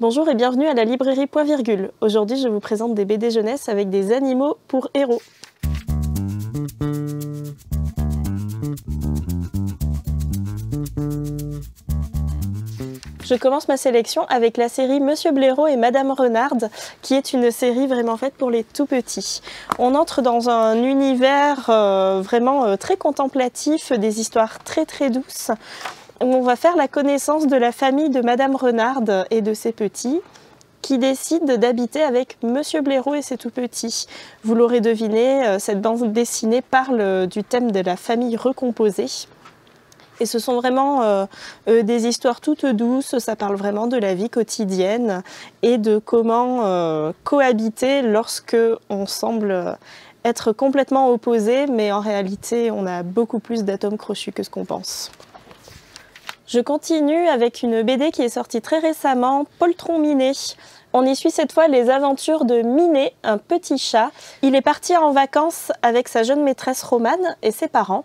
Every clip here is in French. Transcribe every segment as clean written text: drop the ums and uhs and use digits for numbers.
Bonjour et bienvenue à la librairie Point Virgule. Aujourd'hui, je vous présente des BD jeunesse avec des animaux pour héros. Je commence ma sélection avec la série Monsieur Blaireau et Madame Renarde, qui est une série vraiment faite pour les tout petits. On entre dans un univers vraiment très contemplatif, des histoires très douces. On va faire la connaissance de la famille de Madame Renarde et de ses petits, qui décident d'habiter avec Monsieur Blaireau et ses tout petits. Vous l'aurez deviné, cette bande dessinée parle du thème de la famille recomposée. Et ce sont vraiment des histoires toutes douces, ça parle vraiment de la vie quotidienne et de comment cohabiter lorsque on semble être complètement opposés, mais en réalité on a beaucoup plus d'atomes crochus que ce qu'on pense. Je continue avec une BD qui est sortie très récemment, Poltron Minet. On y suit cette fois les aventures de Minet, un petit chat. Il est parti en vacances avec sa jeune maîtresse Romane et ses parents.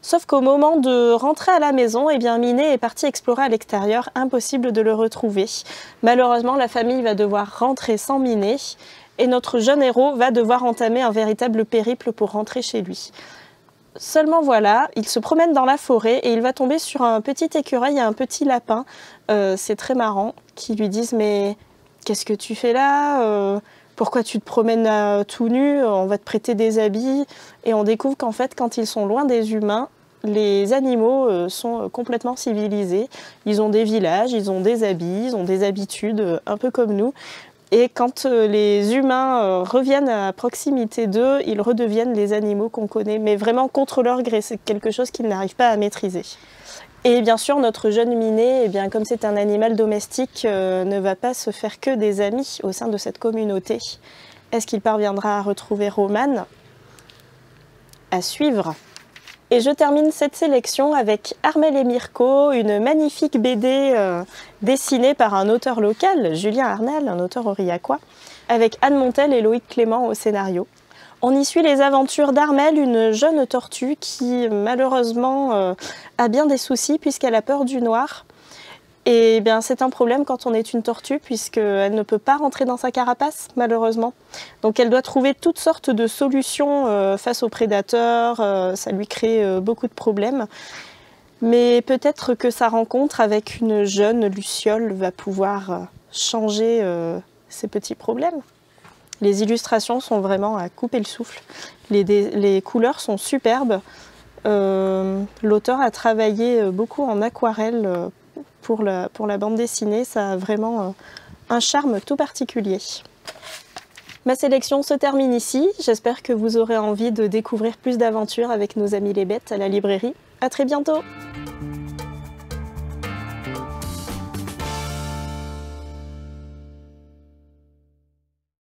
Sauf qu'au moment de rentrer à la maison, eh bien Minet est parti explorer à l'extérieur, impossible de le retrouver. Malheureusement, la famille va devoir rentrer sans Minet et notre jeune héros va devoir entamer un véritable périple pour rentrer chez lui. Seulement voilà, il se promène dans la forêt et il va tomber sur un petit écureuil et un petit lapin, c'est très marrant, qui lui disent « Mais qu'est-ce que tu fais là ? Pourquoi tu te promènes tout nu ? On va te prêter des habits. » Et on découvre qu'en fait, quand ils sont loin des humains, les animaux sont complètement civilisés. Ils ont des villages, ils ont des habits, ils ont des habitudes, un peu comme nous. Et quand les humains reviennent à proximité d'eux, ils redeviennent les animaux qu'on connaît, mais vraiment contre leur gré, c'est quelque chose qu'ils n'arrivent pas à maîtriser. Et bien sûr, notre jeune Minet, eh bien, comme c'est un animal domestique, ne va pas se faire que des amis au sein de cette communauté. Est-ce qu'il parviendra à retrouver Romane ? À suivre. Et je termine cette sélection avec Armel et Mirko, une magnifique BD dessinée par un auteur local, Julien Arnal, un auteur aurillacois, avec Anne Montel et Loïc Clément au scénario. On y suit les aventures d'Armel, une jeune tortue qui malheureusement a bien des soucis puisqu'elle a peur du noir. Et bien c'est un problème quand on est une tortue puisqu'elle ne peut pas rentrer dans sa carapace malheureusement. Donc elle doit trouver toutes sortes de solutions face aux prédateurs, ça lui crée beaucoup de problèmes. Mais peut-être que sa rencontre avec une jeune luciole va pouvoir changer ces petits problèmes. Les illustrations sont vraiment à couper le souffle, les couleurs sont superbes. L'auteur a travaillé beaucoup en aquarelle pour la bande dessinée, ça a vraiment un charme tout particulier. Ma sélection se termine ici, j'espère que vous aurez envie de découvrir plus d'aventures avec nos amis les bêtes à la librairie. À très bientôt!